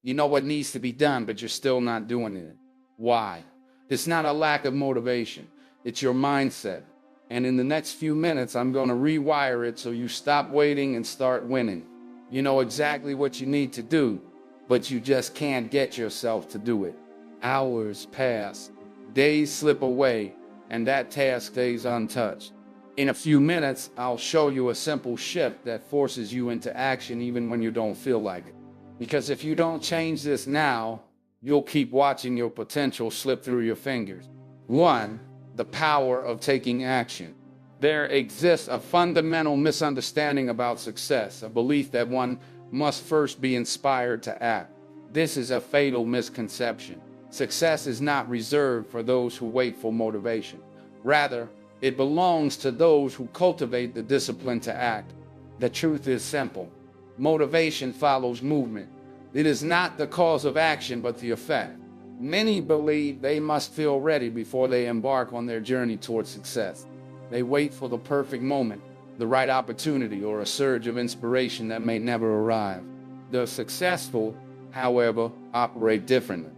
You know what needs to be done, but you're still not doing it. Why? It's not a lack of motivation. It's your mindset. And in the next few minutes, I'm going to rewire it so you stop waiting and start winning. You know exactly what you need to do, but you just can't get yourself to do it. Hours pass, days slip away, and that task stays untouched. In a few minutes, I'll show you a simple shift that forces you into action even when you don't feel like it. Because if you don't change this now, you'll keep watching your potential slip through your fingers. 1. The power of taking action. There exists a fundamental misunderstanding about success, a belief that one must first be inspired to act. This is a fatal misconception. Success is not reserved for those who wait for motivation. Rather, it belongs to those who cultivate the discipline to act. The truth is simple. Motivation follows movement. It is not the cause of action, but the effect. Many believe they must feel ready before they embark on their journey towards success. They wait for the perfect moment, the right opportunity, or a surge of inspiration that may never arrive. The successful, however, operate differently.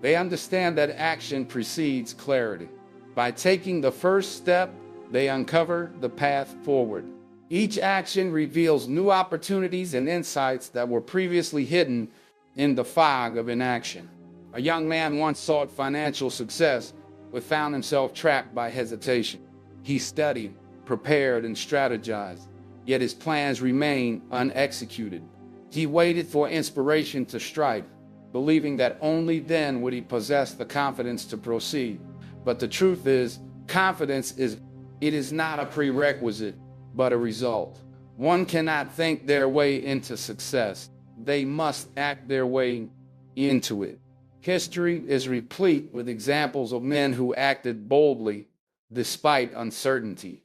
They understand that action precedes clarity. By taking the first step, they uncover the path forward. Each action reveals new opportunities and insights that were previously hidden in the fog of inaction. A young man once sought financial success, but found himself trapped by hesitation. He studied, prepared, and strategized, yet his plans remained unexecuted. He waited for inspiration to strike, believing that only then would he possess the confidence to proceed. But the truth is, confidence is not a prerequisite, but a result. One cannot think their way into success. They must act their way into it. History is replete with examples of men who acted boldly despite uncertainty.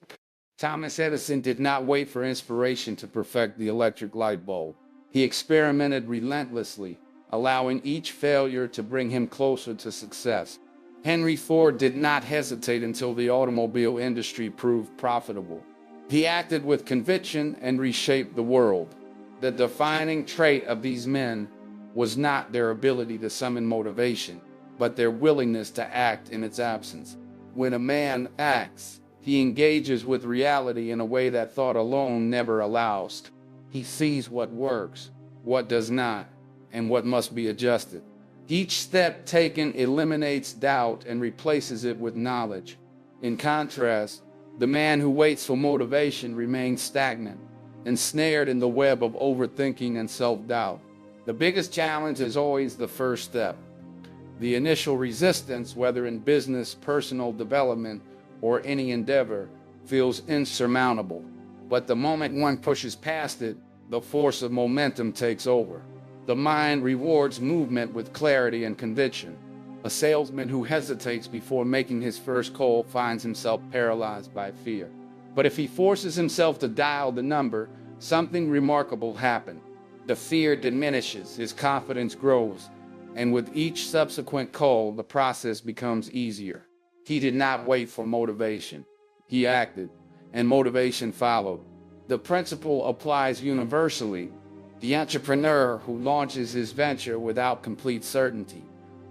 Thomas Edison did not wait for inspiration to perfect the electric light bulb. He experimented relentlessly, allowing each failure to bring him closer to success. Henry Ford did not hesitate until the automobile industry proved profitable. He acted with conviction and reshaped the world. The defining trait of these men was not their ability to summon motivation, but their willingness to act in its absence. When a man acts, he engages with reality in a way that thought alone never allows. He sees what works, what does not, and what must be adjusted. Each step taken eliminates doubt and replaces it with knowledge. In contrast, the man who waits for motivation remains stagnant, ensnared in the web of overthinking and self-doubt. The biggest challenge is always the first step. The initial resistance, whether in business, personal development, or any endeavor, feels insurmountable. But the moment one pushes past it, the force of momentum takes over. The mind rewards movement with clarity and conviction. A salesman who hesitates before making his first call finds himself paralyzed by fear. But if he forces himself to dial the number, something remarkable happens. The fear diminishes, his confidence grows, and with each subsequent call, the process becomes easier. He did not wait for motivation. He acted, and motivation followed. The principle applies universally. The entrepreneur who launches his venture without complete certainty,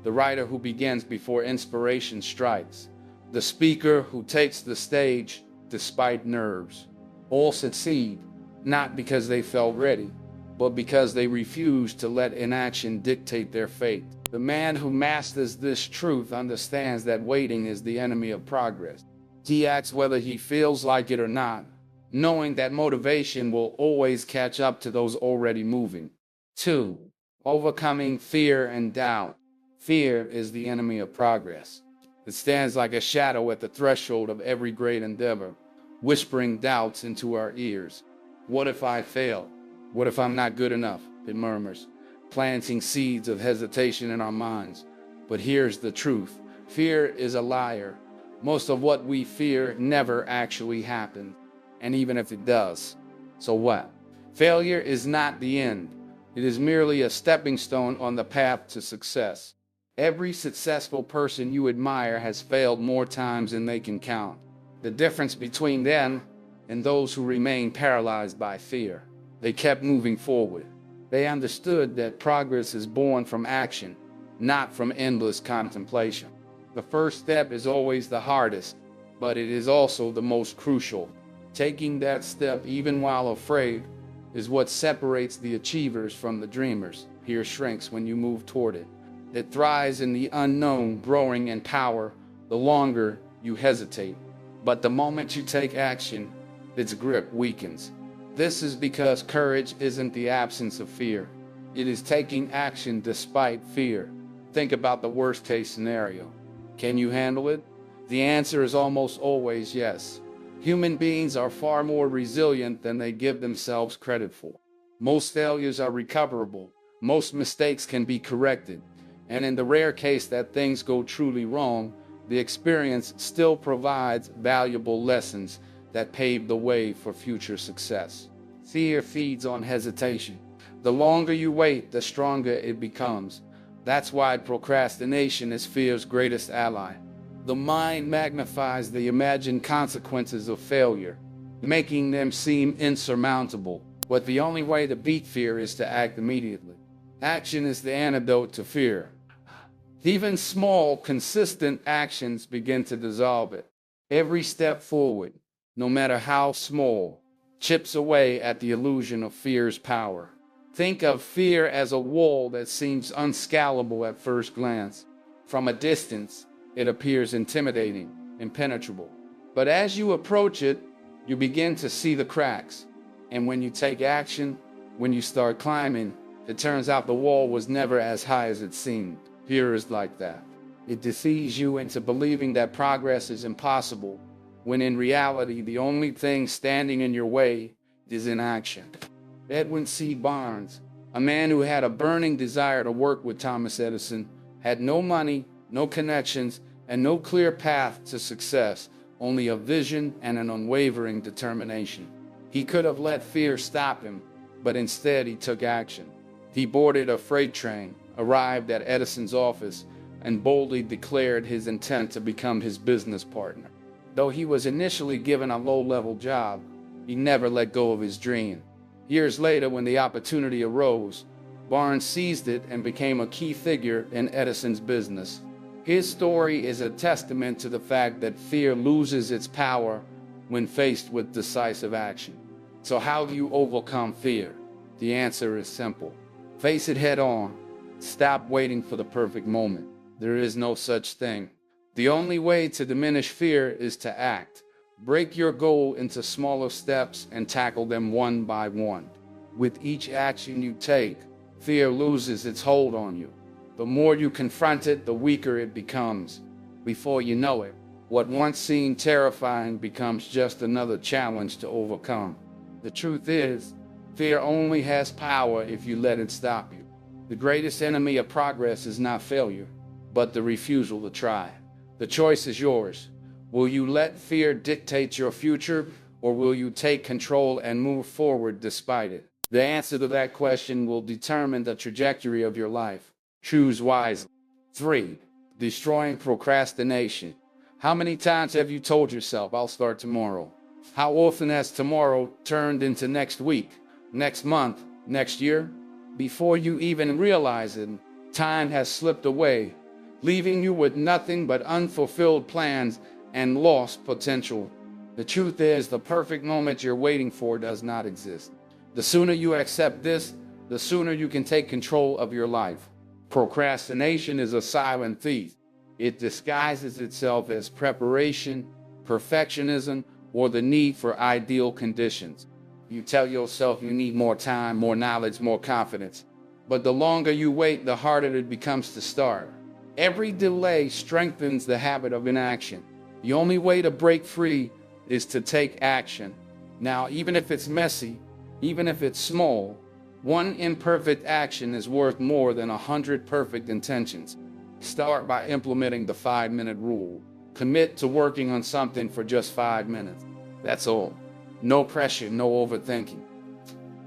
the writer who begins before inspiration strikes, the speaker who takes the stage despite nerves, all succeed, not because they felt ready, but because they refused to let inaction dictate their fate. The man who masters this truth understands that waiting is the enemy of progress. He acts whether he feels like it or not, knowing that motivation will always catch up to those already moving. 2. Overcoming fear and doubt. Fear is the enemy of progress. It stands like a shadow at the threshold of every great endeavor, whispering doubts into our ears. What if I fail? What if I'm not good enough? It murmurs, planting seeds of hesitation in our minds. But here's the truth. Fear is a liar. Most of what we fear never actually happens. And even if it does, so what? Failure is not the end. It is merely a stepping stone on the path to success. Every successful person you admire has failed more times than they can count. The difference between them and those who remain paralyzed by fear, they kept moving forward. They understood that progress is born from action, not from endless contemplation. The first step is always the hardest, but it is also the most crucial. Taking that step, even while afraid, is what separates the achievers from the dreamers. Fear shrinks when you move toward it. It thrives in the unknown, growing in power the longer you hesitate. But the moment you take action, its grip weakens. This is because courage isn't the absence of fear. It is taking action despite fear. Think about the worst-case scenario. Can you handle it? The answer is almost always yes. Human beings are far more resilient than they give themselves credit for. Most failures are recoverable. Most mistakes can be corrected. And in the rare case that things go truly wrong, the experience still provides valuable lessons that pave the way for future success. Fear feeds on hesitation. The longer you wait, the stronger it becomes. That's why procrastination is fear's greatest ally. The mind magnifies the imagined consequences of failure, making them seem insurmountable. But the only way to beat fear is to act immediately. Action is the antidote to fear. Even small, consistent actions begin to dissolve it. Every step forward, no matter how small, chips away at the illusion of fear's power. Think of fear as a wall that seems unscalable at first glance. From a distance, it appears intimidating, impenetrable. But as you approach it, you begin to see the cracks. And when you take action, when you start climbing, it turns out the wall was never as high as it seemed. Fear is like that. It deceives you into believing that progress is impossible, when in reality, the only thing standing in your way is inaction. Edwin C. Barnes, a man who had a burning desire to work with Thomas Edison, had no money, no connections, and no clear path to success, only a vision and an unwavering determination. He could have let fear stop him, but instead he took action. He boarded a freight train, arrived at Edison's office, and boldly declared his intent to become his business partner. Though he was initially given a low-level job, he never let go of his dream. Years later, when the opportunity arose, Barnes seized it and became a key figure in Edison's business. His story is a testament to the fact that fear loses its power when faced with decisive action. So how do you overcome fear? The answer is simple. Face it head on. Stop waiting for the perfect moment. There is no such thing. The only way to diminish fear is to act. Break your goal into smaller steps and tackle them one by one. With each action you take, fear loses its hold on you. The more you confront it, the weaker it becomes. Before you know it, what once seemed terrifying becomes just another challenge to overcome. The truth is, fear only has power if you let it stop you. The greatest enemy of progress is not failure, but the refusal to try. The choice is yours. Will you let fear dictate your future, or will you take control and move forward despite it? The answer to that question will determine the trajectory of your life. Choose wisely. 3. Destroying procrastination. How many times have you told yourself, I'll start tomorrow? How often has tomorrow turned into next week, next month, next year? Before you even realize it, time has slipped away, leaving you with nothing but unfulfilled plans and lost potential. The truth is, the perfect moment you're waiting for does not exist. The sooner you accept this, the sooner you can take control of your life. Procrastination is a silent thief. It disguises itself as preparation, perfectionism, or the need for ideal conditions. You tell yourself you need more time, more knowledge, more confidence. But the longer you wait, the harder it becomes to start. Every delay strengthens the habit of inaction. The only way to break free is to take action. Now, even if it's messy, even if it's small, one imperfect action is worth more than 100 perfect intentions. Start by implementing the 5-minute rule. Commit to working on something for just 5 minutes. That's all. No pressure, no overthinking.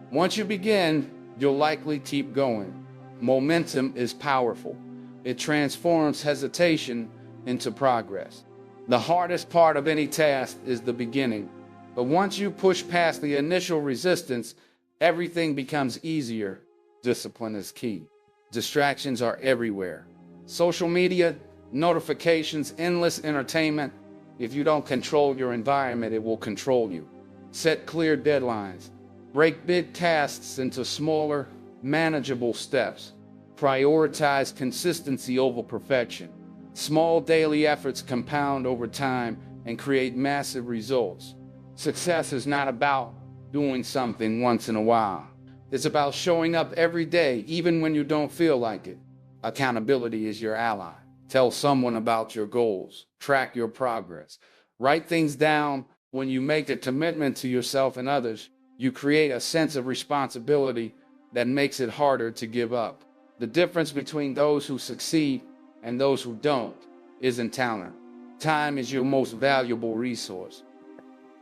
Once you begin, you'll likely keep going. Momentum is powerful. It transforms hesitation into progress. The hardest part of any task is the beginning. But once you push past the initial resistance, everything becomes easier. Discipline is key. Distractions are everywhere. Social media, notifications, endless entertainment. If you don't control your environment, it will control you. Set clear deadlines. Break big tasks into smaller, manageable steps. Prioritize consistency over perfection. Small daily efforts compound over time and create massive results. Success is not about doing something once in a while. It's about showing up every day, even when you don't feel like it. Accountability is your ally. Tell someone about your goals. Track your progress. Write things down. When you make a commitment to yourself and others, you create a sense of responsibility that makes it harder to give up. The difference between those who succeed and those who don't isn't talent. Time is your most valuable resource.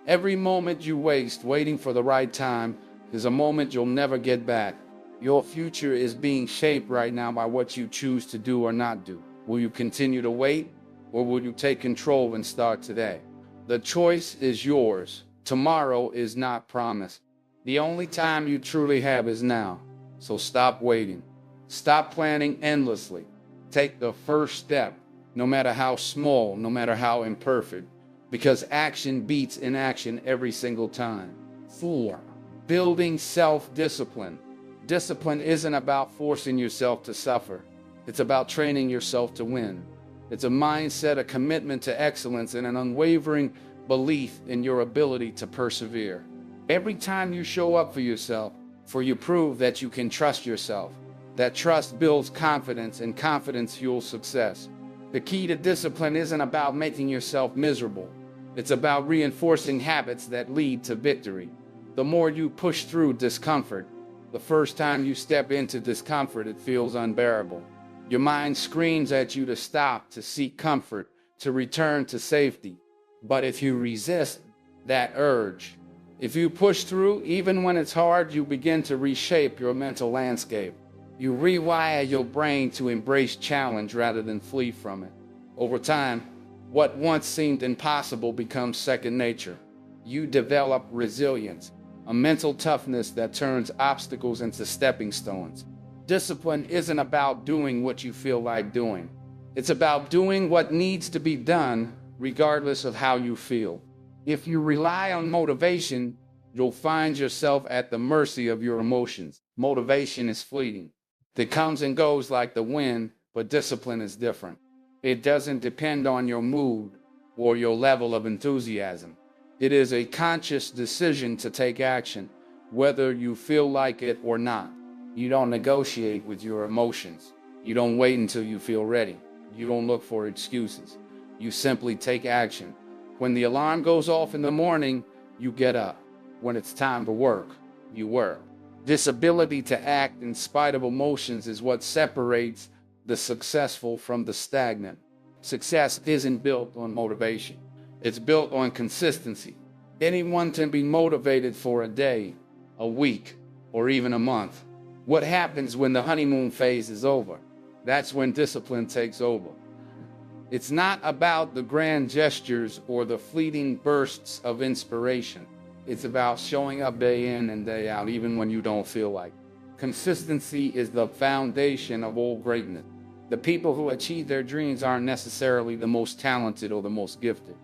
Every moment you waste waiting for the right time is a moment you'll never get back. Your future is being shaped right now by what you choose to do or not do. Will you continue to wait, or will you take control and start today? The choice is yours. Tomorrow is not promised. The only time you truly have is now. So stop waiting. Stop planning endlessly. Take the first step, no matter how small, no matter how imperfect, because action beats inaction every single time. 4. Building self-discipline. Discipline isn't about forcing yourself to suffer. It's about training yourself to win. It's a mindset, a commitment to excellence, and an unwavering belief in your ability to persevere. Every time you show up for yourself, you prove that you can trust yourself. That trust builds confidence, and confidence fuels success. The key to discipline isn't about making yourself miserable. It's about reinforcing habits that lead to victory. The more you push through discomfort, the first time you step into discomfort, it feels unbearable. Your mind screams at you to stop, to seek comfort, to return to safety. But if you resist that urge, if you push through, even when it's hard, you begin to reshape your mental landscape. You rewire your brain to embrace challenge rather than flee from it. Over time, what once seemed impossible becomes second nature. You develop resilience, a mental toughness that turns obstacles into stepping stones. Discipline isn't about doing what you feel like doing. It's about doing what needs to be done, regardless of how you feel. If you rely on motivation, you'll find yourself at the mercy of your emotions. Motivation is fleeting. It comes and goes like the wind, but discipline is different. It doesn't depend on your mood or your level of enthusiasm. It is a conscious decision to take action, whether you feel like it or not. You don't negotiate with your emotions. You don't wait until you feel ready. You don't look for excuses. You simply take action. When the alarm goes off in the morning, you get up. When it's time to work, you work. This ability to act in spite of emotions is what separates the successful from the stagnant. Success isn't built on motivation. It's built on consistency. Anyone can be motivated for a day, a week, or even a month. What happens when the honeymoon phase is over? That's when discipline takes over. It's not about the grand gestures or the fleeting bursts of inspiration. It's about showing up day in and day out, even when you don't feel like it. Consistency is the foundation of all greatness. The people who achieve their dreams aren't necessarily the most talented or the most gifted.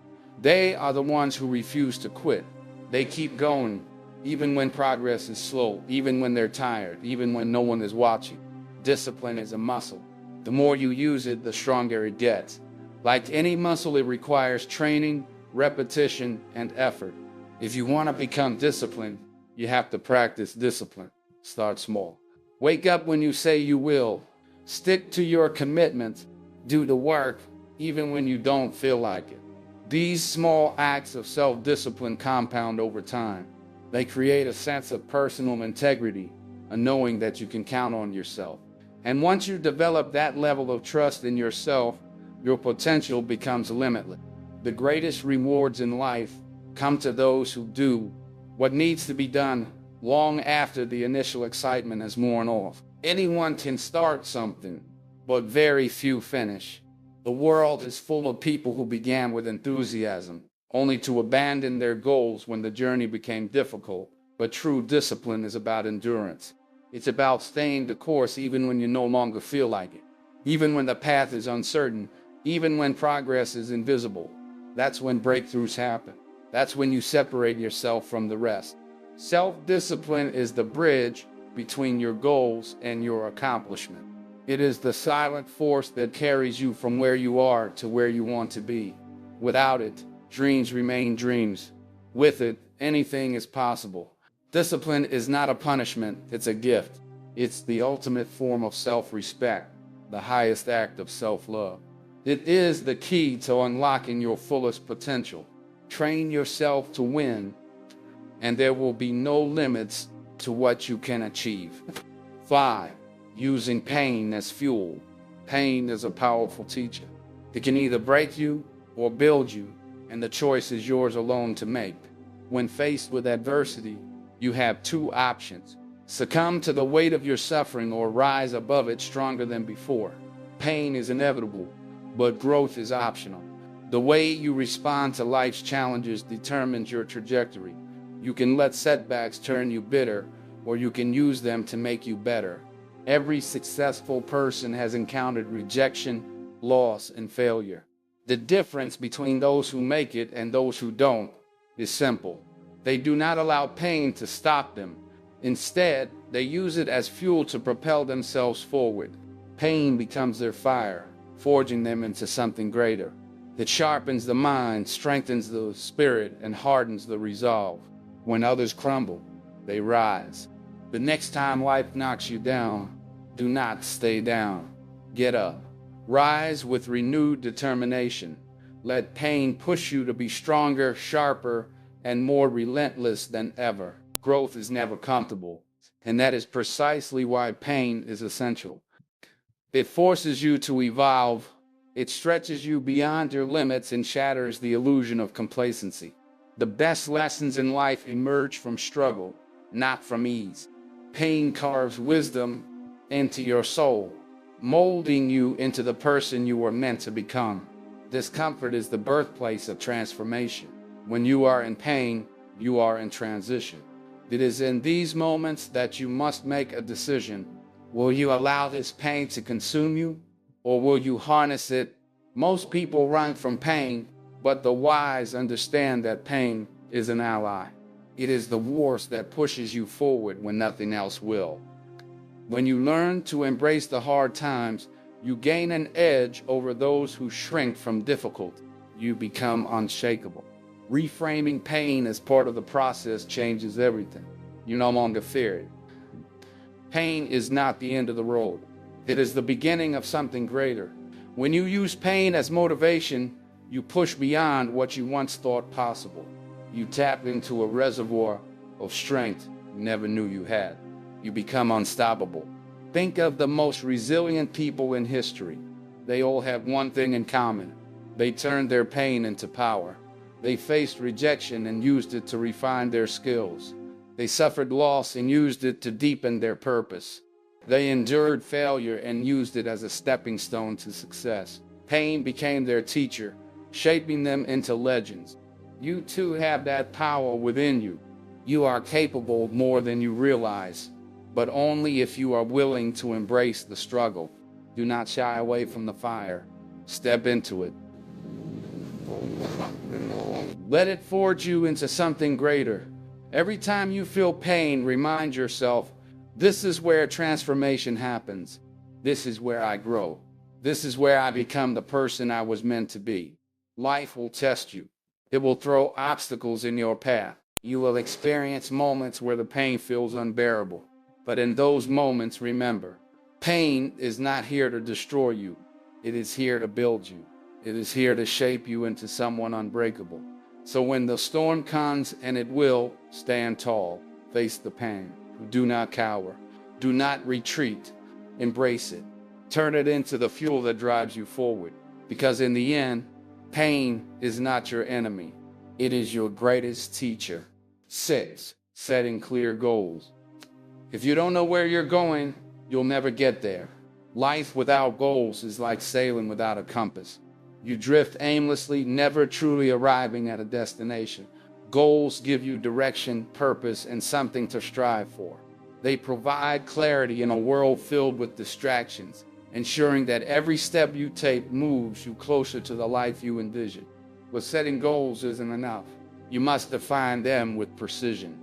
They are the ones who refuse to quit. They keep going, even when progress is slow, even when they're tired, even when no one is watching. Discipline is a muscle. The more you use it, the stronger it gets. Like any muscle, it requires training, repetition, and effort. If you want to become disciplined, you have to practice discipline. Start small. Wake up when you say you will. Stick to your commitments. Do the work, even when you don't feel like it. These small acts of self-discipline compound over time. They create a sense of personal integrity, a knowing that you can count on yourself. And once you develop that level of trust in yourself, your potential becomes limitless. The greatest rewards in life come to those who do what needs to be done long after the initial excitement has worn off. Anyone can start something, but very few finish. The world is full of people who began with enthusiasm, only to abandon their goals when the journey became difficult. But true discipline is about endurance. It's about staying the course even when you no longer feel like it, even when the path is uncertain, even when progress is invisible. That's when breakthroughs happen. That's when you separate yourself from the rest. Self-discipline is the bridge between your goals and your accomplishment. It is the silent force that carries you from where you are to where you want to be. Without it, dreams remain dreams. With it, anything is possible. Discipline is not a punishment, it's a gift. It's the ultimate form of self-respect, the highest act of self-love. It is the key to unlocking your fullest potential. Train yourself to win, and there will be no limits to what you can achieve. 5. Using pain as fuel. Pain is a powerful teacher. It can either break you or build you, and the choice is yours alone to make. When faced with adversity, you have two options: succumb to the weight of your suffering or rise above it stronger than before. Pain is inevitable, but growth is optional. The way you respond to life's challenges determines your trajectory. You can let setbacks turn you bitter, or you can use them to make you better. Every successful person has encountered rejection, loss, and failure. The difference between those who make it and those who don't is simple. They do not allow pain to stop them. Instead, they use it as fuel to propel themselves forward. Pain becomes their fire, forging them into something greater. It sharpens the mind, strengthens the spirit, and hardens the resolve. When others crumble, they rise. The next time life knocks you down, do not stay down. Get up. Rise with renewed determination. Let pain push you to be stronger, sharper, and more relentless than ever. Growth is never comfortable, and that is precisely why pain is essential. It forces you to evolve. It stretches you beyond your limits and shatters the illusion of complacency. The best lessons in life emerge from struggle, not from ease. Pain carves wisdom into your soul, molding you into the person you were meant to become. Discomfort is the birthplace of transformation. When you are in pain, you are in transition. It is in these moments that you must make a decision. Will you allow this pain to consume you, or will you harness it? Most people run from pain, but the wise understand that pain is an ally. It is the force that pushes you forward when nothing else will. When you learn to embrace the hard times, you gain an edge over those who shrink from difficulty. You become unshakable. Reframing pain as part of the process changes everything. You no longer fear it. Pain is not the end of the road. It is the beginning of something greater. When you use pain as motivation, you push beyond what you once thought possible. You tap into a reservoir of strength you never knew you had. You become unstoppable. Think of the most resilient people in history. They all have one thing in common. They turned their pain into power. They faced rejection and used it to refine their skills. They suffered loss and used it to deepen their purpose. They endured failure and used it as a stepping stone to success. Pain became their teacher, shaping them into legends. You too have that power within you. You are capable more than you realize, but only if you are willing to embrace the struggle. Do not shy away from the fire. Step into it. Let it forge you into something greater. Every time you feel pain, remind yourself, this is where transformation happens. This is where I grow. This is where I become the person I was meant to be. Life will test you. It will throw obstacles in your path. You will experience moments where the pain feels unbearable. But in those moments, remember, pain is not here to destroy you. It is here to build you. It is here to shape you into someone unbreakable. So when the storm comes, and it will, stand tall, face the pain. Do not cower. Do not retreat. Embrace it. Turn it into the fuel that drives you forward. Because in the end, pain is not your enemy. It is your greatest teacher. 6. Setting clear goals. If you don't know where you're going, you'll never get there. Life without goals is like sailing without a compass. You drift aimlessly, never truly arriving at a destination. Goals give you direction, purpose, and something to strive for. They provide clarity in a world filled with distractions, ensuring that every step you take moves you closer to the life you envision. But setting goals isn't enough. You must define them with precision.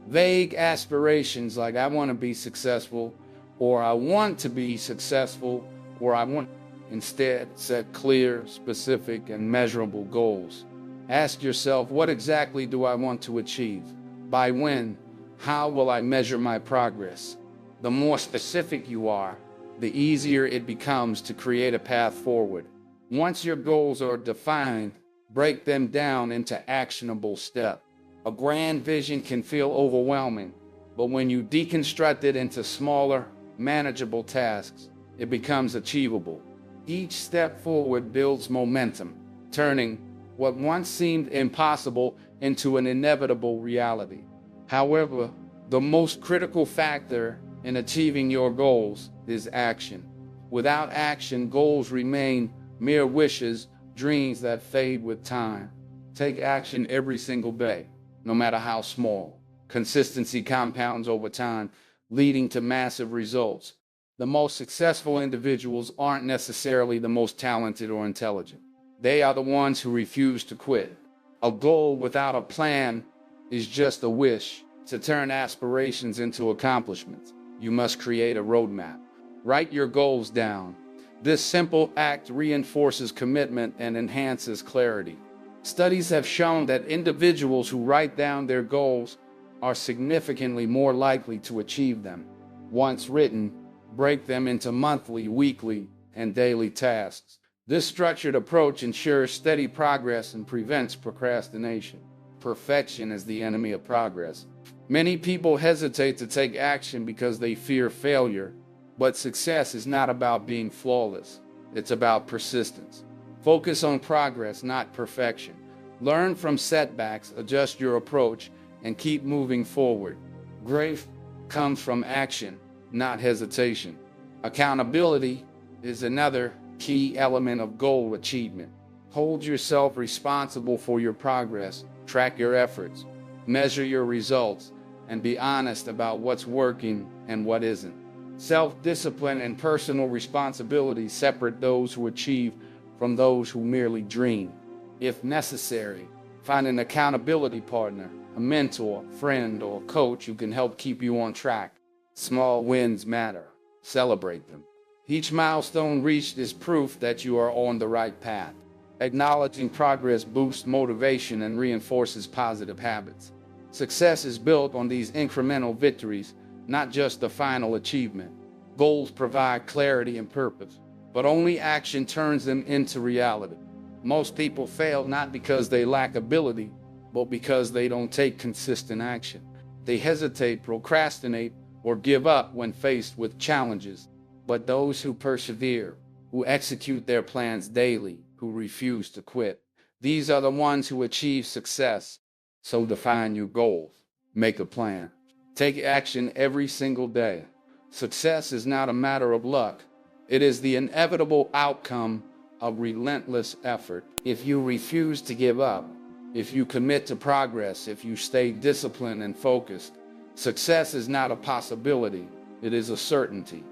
Vague aspirations like "I want to be successful," or "I want to be successful," or "I want." Instead, set clear, specific, and measurable goals. Ask yourself, what exactly do I want to achieve? By when? How will I measure my progress? The more specific you are, the easier it becomes to create a path forward. Once your goals are defined, break them down into actionable steps. A grand vision can feel overwhelming, but when you deconstruct it into smaller, manageable tasks, it becomes achievable. Each step forward builds momentum, turning what once seemed impossible into an inevitable reality. However, the most critical factor in achieving your goals is action. Without action, goals remain mere wishes, dreams that fade with time. Take action every single day, no matter how small. Consistency compounds over time, leading to massive results. The most successful individuals aren't necessarily the most talented or intelligent. They are the ones who refuse to quit. A goal without a plan is just a wish. To turn aspirations into accomplishments, you must create a roadmap. Write your goals down. This simple act reinforces commitment and enhances clarity. Studies have shown that individuals who write down their goals are significantly more likely to achieve them. Once written, break them into monthly, weekly, and daily tasks. This structured approach ensures steady progress and prevents procrastination. Perfection is the enemy of progress. Many people hesitate to take action because they fear failure, but success is not about being flawless. It's about persistence. Focus on progress, not perfection. Learn from setbacks, adjust your approach, and keep moving forward. Growth comes from action, not hesitation. Accountability is another key element of goal achievement. Hold yourself responsible for your progress, track your efforts, measure your results, and be honest about what's working and what isn't. Self-discipline and personal responsibility separate those who achieve from those who merely dream. If necessary, find an accountability partner, a mentor, friend, or coach who can help keep you on track. Small wins matter. Celebrate them. Each milestone reached is proof that you are on the right path. Acknowledging progress boosts motivation and reinforces positive habits. Success is built on these incremental victories, not just the final achievement. Goals provide clarity and purpose, but only action turns them into reality. Most people fail not because they lack ability, but because they don't take consistent action. They hesitate, procrastinate, or give up when faced with challenges. But those who persevere, who execute their plans daily, who refuse to quit, these are the ones who achieve success. So define your goals. Make a plan. Take action every single day. Success is not a matter of luck. It is the inevitable outcome of relentless effort. If you refuse to give up, if you commit to progress, if you stay disciplined and focused, success is not a possibility. It is a certainty.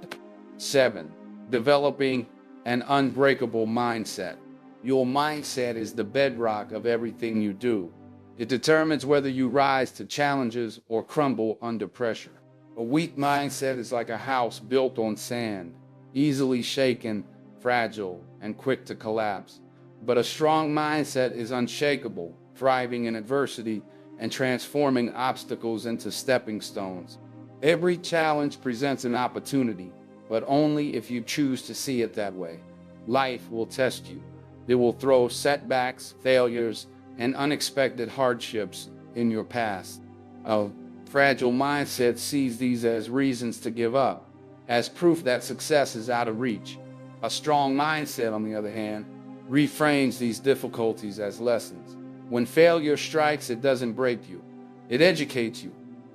7. Developing an unbreakable mindset. Your mindset is the bedrock of everything you do. It determines whether you rise to challenges or crumble under pressure. A weak mindset is like a house built on sand, easily shaken, fragile, and quick to collapse. But a strong mindset is unshakable, thriving in adversity and transforming obstacles into stepping stones. Every challenge presents an opportunity, but only if you choose to see it that way. Life will test you. It will throw setbacks, failures, and unexpected hardships in your past. A fragile mindset sees these as reasons to give up, as proof that success is out of reach. A strong mindset, on the other hand, reframes these difficulties as lessons. When failure strikes, it doesn't break you. It educates you.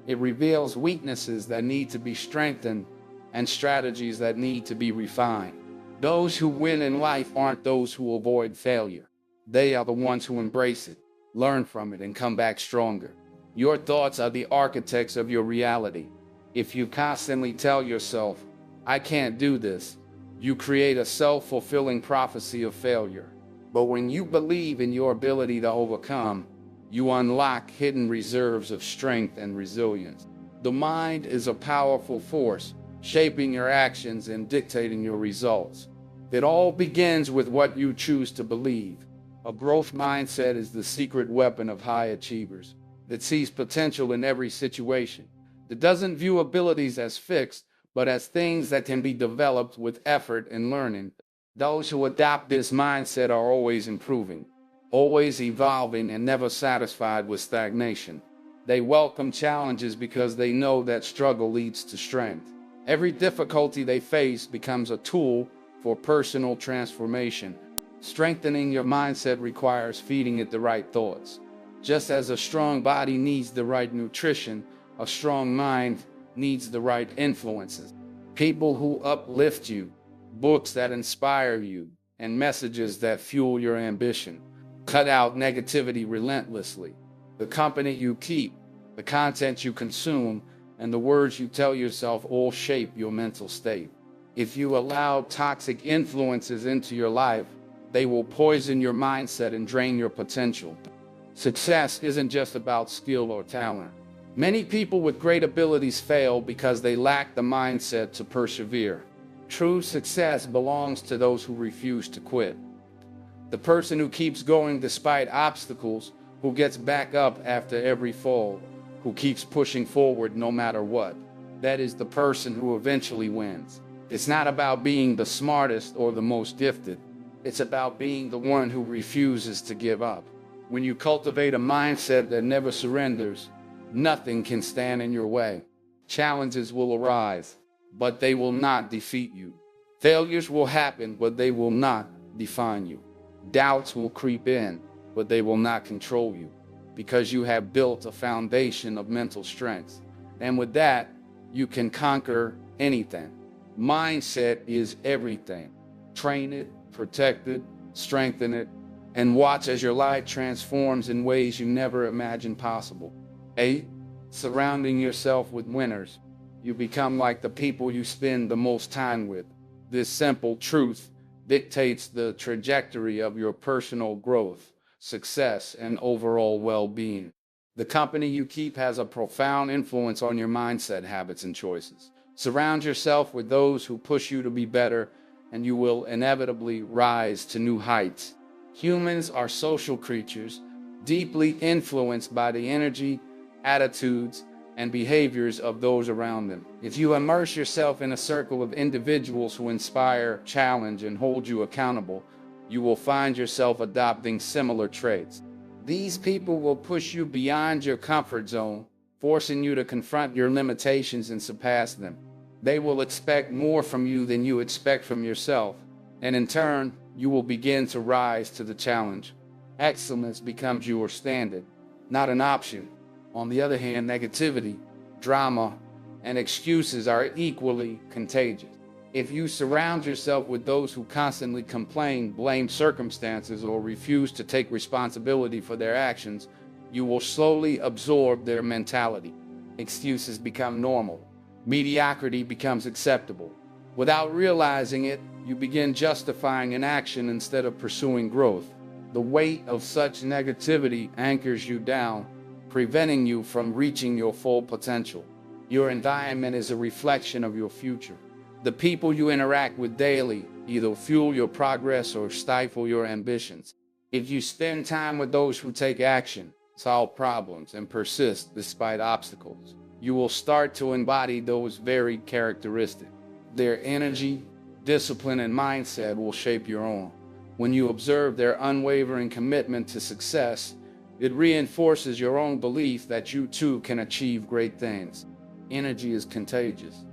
It reveals weaknesses that need to be strengthened and strategies that need to be refined. Those who win in life aren't those who avoid failure. They are the ones who embrace it, learn from it, and come back stronger. Your thoughts are the architects of your reality. If you constantly tell yourself, I can't do this, you create a self-fulfilling prophecy of failure. But when you believe in your ability to overcome, you unlock hidden reserves of strength and resilience. The mind is a powerful force, shaping your actions and dictating your results. It all begins with what you choose to believe. A growth mindset is the secret weapon of high achievers. It sees potential in every situation. It doesn't view abilities as fixed, but as things that can be developed with effort and learning. Those who adopt this mindset are always improving, always evolving, and never satisfied with stagnation. They welcome challenges because they know that struggle leads to strength. Every difficulty they face becomes a tool for personal transformation. Strengthening your mindset requires feeding it the right thoughts. Just as a strong body needs the right nutrition, a strong mind needs the right influences. People who uplift you, books that inspire you, and messages that fuel your ambition. Cut out negativity relentlessly. The company you keep, the content you consume, and the words you tell yourself all shape your mental state. If you allow toxic influences into your life, they will poison your mindset and drain your potential. Success isn't just about skill or talent. Many people with great abilities fail because they lack the mindset to persevere. True success belongs to those who refuse to quit. The person who keeps going despite obstacles, who gets back up after every fall, who keeps pushing forward no matter what. That is the person who eventually wins. It's not about being the smartest or the most gifted. It's about being the one who refuses to give up. When you cultivate a mindset that never surrenders, nothing can stand in your way. Challenges will arise, but they will not defeat you. Failures will happen, but they will not define you. Doubts will creep in, but they will not control you, because you have built a foundation of mental strength. And with that, you can conquer anything. Mindset is everything. Train it, protect it, strengthen it, and watch as your life transforms in ways you never imagined possible. 8. Surrounding yourself with winners. You become like the people you spend the most time with. This simple truth dictates the trajectory of your personal growth, success, and overall well-being. The company you keep has a profound influence on your mindset, habits, and choices. Surround yourself with those who push you to be better, and you will inevitably rise to new heights. Humans are social creatures, deeply influenced by the energy, attitudes, and behaviors of those around them. If you immerse yourself in a circle of individuals who inspire, challenge, and hold you accountable, you will find yourself adopting similar traits. These people will push you beyond your comfort zone, forcing you to confront your limitations and surpass them. They will expect more from you than you expect from yourself, and in turn, you will begin to rise to the challenge. Excellence becomes your standard, not an option. On the other hand, negativity, drama, and excuses are equally contagious. If you surround yourself with those who constantly complain, blame circumstances, or refuse to take responsibility for their actions, you will slowly absorb their mentality. Excuses become normal. Mediocrity becomes acceptable. Without realizing it, you begin justifying an action instead of pursuing growth. The weight of such negativity anchors you down, preventing you from reaching your full potential. Your environment is a reflection of your future. The people you interact with daily either fuel your progress or stifle your ambitions. If you spend time with those who take action, solve problems, and persist despite obstacles, you will start to embody those very characteristics. Their energy, discipline, and mindset will shape your own. When you observe their unwavering commitment to success, it reinforces your own belief that you too can achieve great things. Energy is contagious.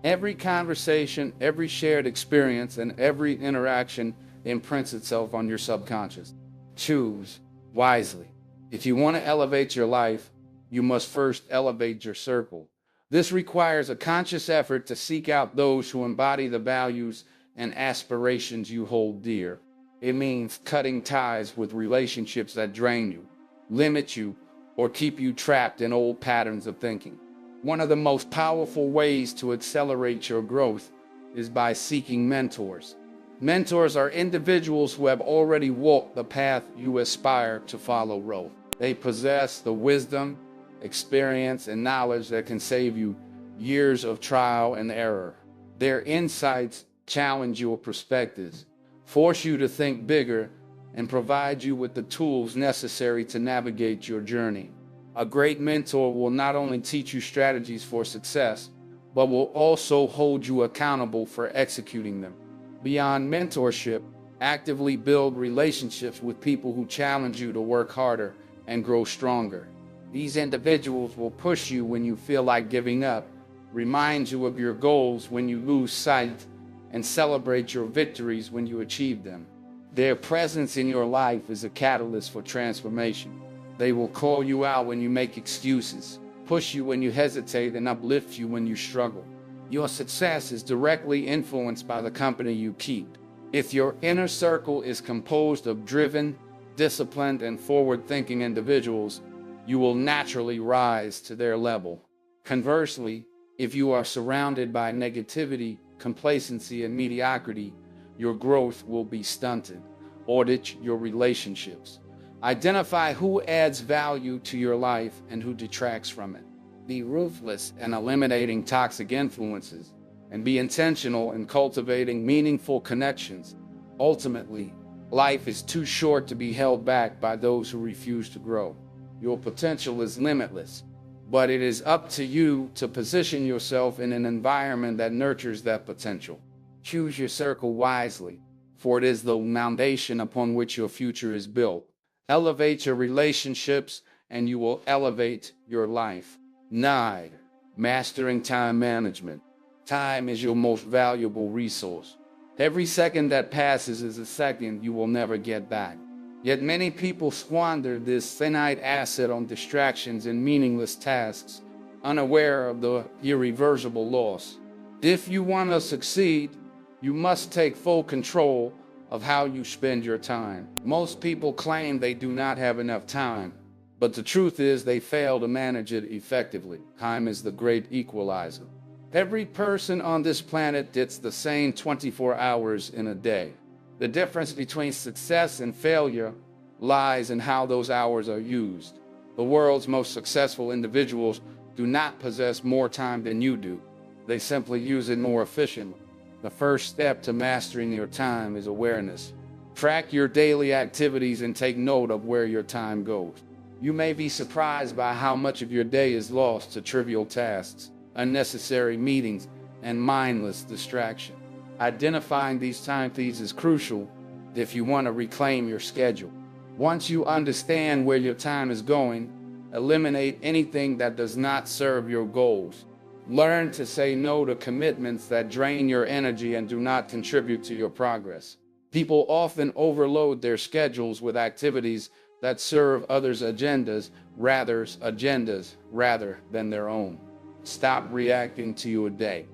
Every conversation, every shared experience, and every interaction imprints itself on your subconscious. Choose wisely. If you want to elevate your life, you must first elevate your circle. This requires a conscious effort to seek out those who embody the values and aspirations you hold dear. It means cutting ties with relationships that drain you, limit you, or keep you trapped in old patterns of thinking. One of the most powerful ways to accelerate your growth is by seeking mentors. Mentors are individuals who have already walked the path you aspire to follow. They possess the wisdom, experience, and knowledge that can save you years of trial and error. Their insights challenge your perspectives, force you to think bigger, and provide you with the tools necessary to navigate your journey. A great mentor will not only teach you strategies for success, but will also hold you accountable for executing them. Beyond mentorship, actively build relationships with people who challenge you to work harder and grow stronger. These individuals will push you when you feel like giving up, remind you of your goals when you lose sight, and celebrate your victories when you achieve them. Their presence in your life is a catalyst for transformation. They will call you out when you make excuses, push you when you hesitate, and uplift you when you struggle. Your success is directly influenced by the company you keep. If your inner circle is composed of driven, disciplined, and forward-thinking individuals, you will naturally rise to their level. Conversely, if you are surrounded by negativity, complacency, and mediocrity, your growth will be stunted. Audit your relationships. Identify who adds value to your life and who detracts from it. Be ruthless in eliminating toxic influences, and be intentional in cultivating meaningful connections. Ultimately, life is too short to be held back by those who refuse to grow. Your potential is limitless, but it is up to you to position yourself in an environment that nurtures that potential. Choose your circle wisely, for it is the foundation upon which your future is built. Elevate your relationships, and you will elevate your life. 9. Mastering time management. Time is your most valuable resource. Every second that passes is a second you will never get back. Yet many people squander this finite asset on distractions and meaningless tasks, unaware of the irreversible loss. If you want to succeed, you must take full control of how you spend your time. Most people claim they do not have enough time, but the truth is they fail to manage it effectively. Time is the great equalizer. Every person on this planet gets the same 24 hours in a day. The difference between success and failure lies in how those hours are used. The world's most successful individuals do not possess more time than you do. They simply use it more efficiently. The first step to mastering your time is awareness. Track your daily activities and take note of where your time goes. You may be surprised by how much of your day is lost to trivial tasks, unnecessary meetings, and mindless distraction. Identifying these time thieves is crucial if you want to reclaim your schedule. Once you understand where your time is going, eliminate anything that does not serve your goals. Learn to say no to commitments that drain your energy and do not contribute to your progress. People often overload their schedules with activities that serve others' agendas rather than their own. Stop reacting to your day.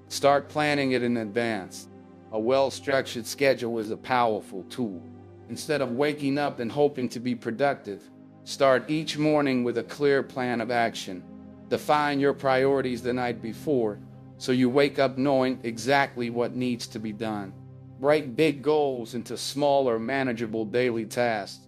Start planning it in advance. A well-structured schedule is a powerful tool. Instead of waking up and hoping to be productive, start each morning with a clear plan of action. Define your priorities the night before, so you wake up knowing exactly what needs to be done. Break big goals into smaller, manageable daily tasks.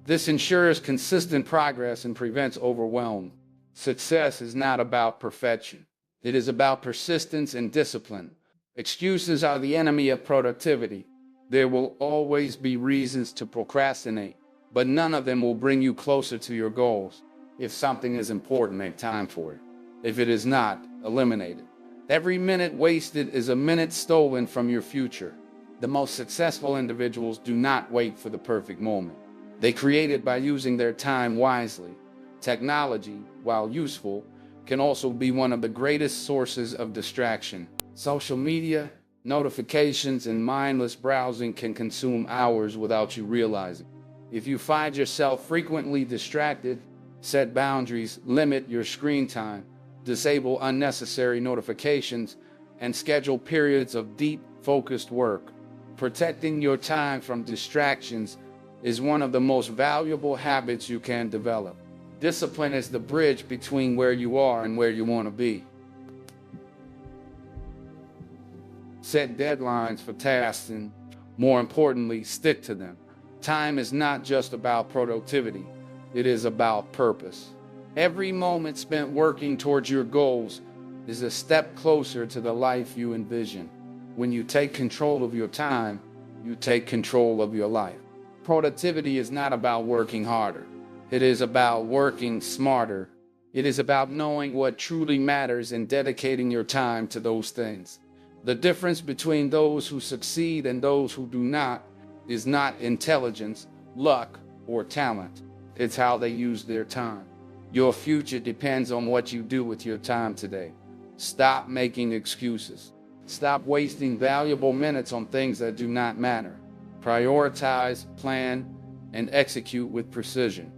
This ensures consistent progress and prevents overwhelm. Success is not about perfection. It is about persistence and discipline. Excuses are the enemy of productivity. There will always be reasons to procrastinate, but none of them will bring you closer to your goals. If something is important, make time for it. If it is not, eliminate it. Every minute wasted is a minute stolen from your future. The most successful individuals do not wait for the perfect moment. They create it by using their time wisely. Technology, while useful, can also be one of the greatest sources of distraction. Social media, notifications, and mindless browsing can consume hours without you realizing. If you find yourself frequently distracted, set boundaries, limit your screen time, disable unnecessary notifications, and schedule periods of deep, focused work. Protecting your time from distractions is one of the most valuable habits you can develop. Discipline is the bridge between where you are and where you want to be. Set deadlines for tasks and, more importantly, stick to them. Time is not just about productivity, it is about purpose. Every moment spent working towards your goals is a step closer to the life you envision. When you take control of your time, you take control of your life. Productivity is not about working harder. It is about working smarter. It is about knowing what truly matters and dedicating your time to those things. The difference between those who succeed and those who do not is not intelligence, luck, or talent. It's how they use their time. Your future depends on what you do with your time today. Stop making excuses. Stop wasting valuable minutes on things that do not matter. Prioritize, plan, and execute with precision.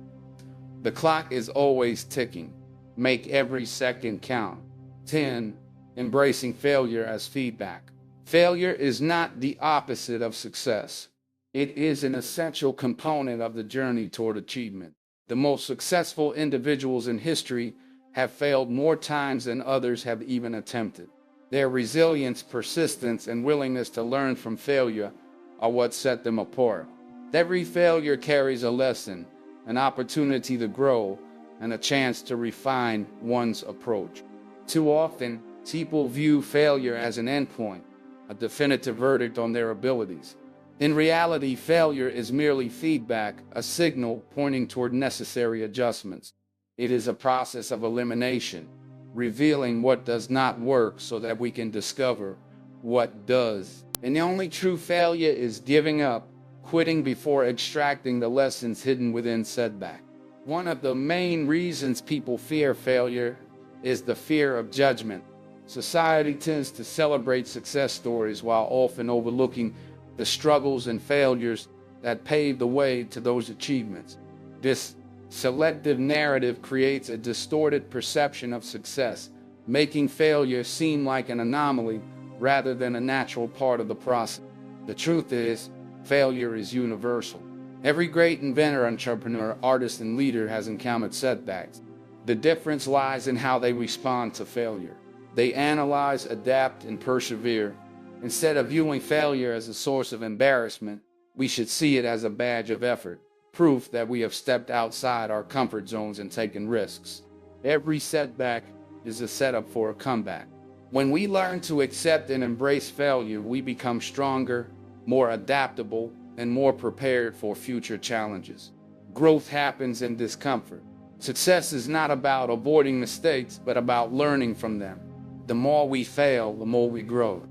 The clock is always ticking. Make every second count. 10. Embracing failure as feedback. Failure is not the opposite of success. It is an essential component of the journey toward achievement. The most successful individuals in history have failed more times than others have even attempted. Their resilience, persistence, and willingness to learn from failure are what set them apart. Every failure carries a lesson, an opportunity to grow, and a chance to refine one's approach. Too often, people view failure as an endpoint, a definitive verdict on their abilities. In reality, failure is merely feedback, a signal pointing toward necessary adjustments. It is a process of elimination, revealing what does not work so that we can discover what does. And the only true failure is giving up, quitting before extracting the lessons hidden within setback. One of the main reasons people fear failure is the fear of judgment. Society tends to celebrate success stories while often overlooking the struggles and failures that pave the way to those achievements. This selective narrative creates a distorted perception of success, making failure seem like an anomaly rather than a natural part of the process. The truth is, failure is universal. Every great inventor, entrepreneur, artist, and leader has encountered setbacks. The difference lies in how they respond to failure. They analyze, adapt, and persevere. Instead of viewing failure as a source of embarrassment, we should see it as a badge of effort, proof that we have stepped outside our comfort zones and taken risks. Every setback is a setup for a comeback. When we learn to accept and embrace failure, we become stronger, more adaptable, and more prepared for future challenges. Growth happens in discomfort. Success is not about avoiding mistakes, but about learning from them. The more we fail, the more we grow.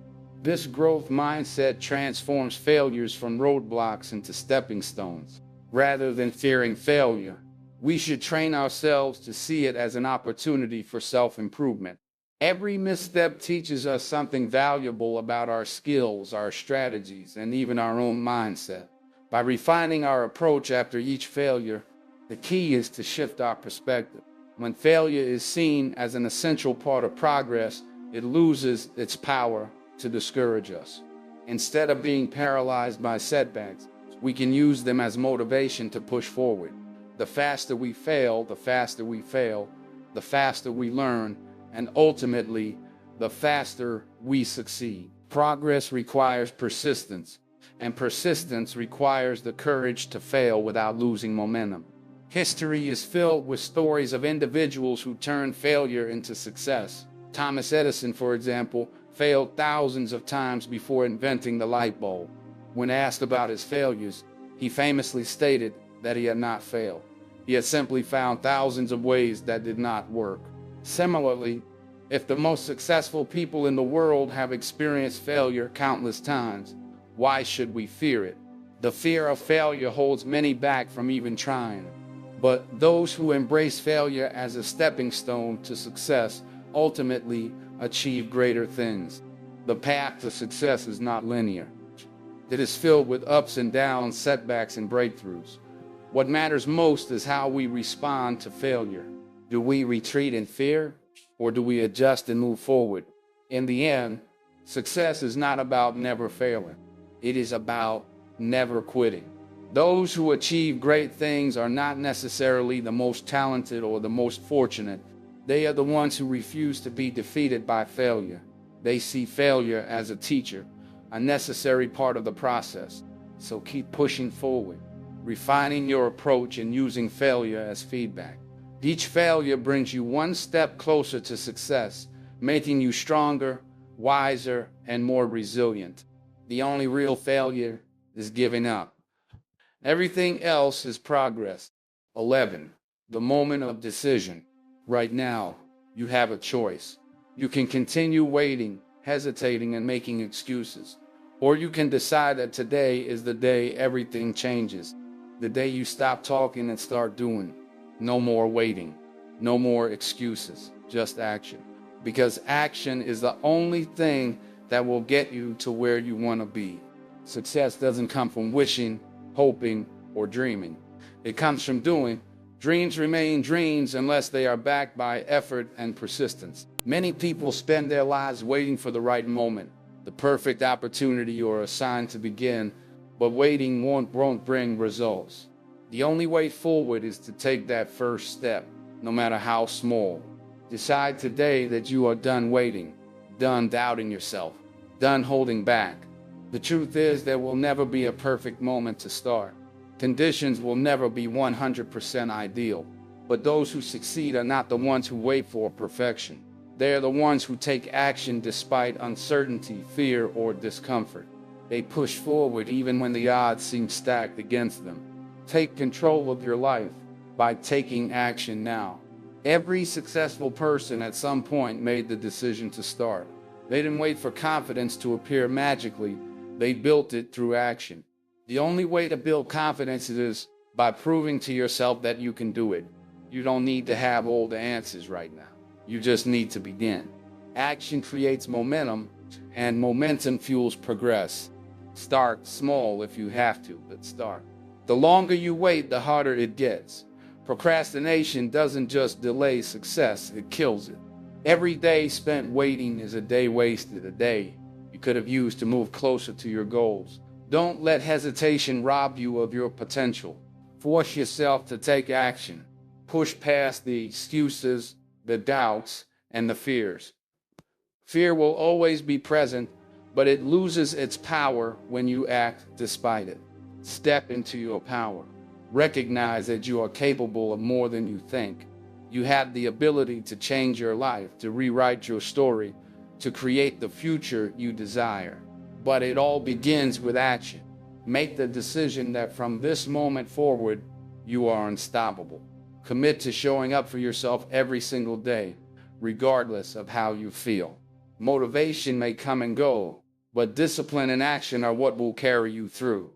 This growth mindset transforms failures from roadblocks into stepping stones. Rather than fearing failure, we should train ourselves to see it as an opportunity for self-improvement. Every misstep teaches us something valuable about our skills, our strategies, and even our own mindset. By refining our approach after each failure, the key is to shift our perspective. When failure is seen as an essential part of progress, it loses its power to discourage us. Instead of being paralyzed by setbacks, we can use them as motivation to push forward. The faster we fail, the faster we fail, the faster we learn, and ultimately, the faster we succeed. Progress requires persistence, and persistence requires the courage to fail without losing momentum. History is filled with stories of individuals who turned failure into success. Thomas Edison, for example, failed thousands of times before inventing the light bulb. When asked about his failures, he famously stated that he had not failed. He had simply found thousands of ways that did not work. Similarly, if the most successful people in the world have experienced failure countless times, why should we fear it? The fear of failure holds many back from even trying. But those who embrace failure as a stepping stone to success ultimately achieve greater things. The path to success is not linear. It is filled with ups and downs, setbacks, and breakthroughs. What matters most is how we respond to failure. Do we retreat in fear, or do we adjust and move forward? In the end, success is not about never failing. It is about never quitting. Those who achieve great things are not necessarily the most talented or the most fortunate. They are the ones who refuse to be defeated by failure. They see failure as a teacher, a necessary part of the process. So keep pushing forward, refining your approach and using failure as feedback. Each failure brings you one step closer to success, making you stronger, wiser, and more resilient. The only real failure is giving up. Everything else is progress. 11. The moment of decision. Right now, you have a choice. You can continue waiting, hesitating, and making excuses. Or you can decide that today is the day everything changes. The day you stop talking and start doing. No more waiting. No more excuses. Just action. Because action is the only thing that will get you to where you want to be. Success doesn't come from wishing, hoping, or dreaming. It comes from doing. Dreams remain dreams unless they are backed by effort and persistence. Many people spend their lives waiting for the right moment, the perfect opportunity, or a sign to begin, but waiting won't bring results. The only way forward is to take that first step, no matter how small. Decide today that you are done waiting, done doubting yourself, done holding back. The truth is, there will never be a perfect moment to start. Conditions will never be 100% ideal, but those who succeed are not the ones who wait for perfection. They are the ones who take action despite uncertainty, fear, or discomfort. They push forward even when the odds seem stacked against them. Take control of your life by taking action now. Every successful person at some point made the decision to start. They didn't wait for confidence to appear magically. They built it through action. The only way to build confidence is by proving to yourself that you can do it. You don't need to have all the answers right now. You just need to begin. Action creates momentum, and momentum fuels progress. Start small if you have to, but start. The longer you wait, the harder it gets. Procrastination doesn't just delay success, it kills it. Every day spent waiting is a day wasted, a day you could have used to move closer to your goals. Don't let hesitation rob you of your potential. Force yourself to take action. Push past the excuses, the doubts, and the fears. Fear will always be present, but it loses its power when you act despite it. Step into your power. Recognize that you are capable of more than you think. You have the ability to change your life, to rewrite your story, to create the future you desire. But it all begins with action. Make the decision that from this moment forward, you are unstoppable. Commit to showing up for yourself every single day, regardless of how you feel. Motivation may come and go, but discipline and action are what will carry you through.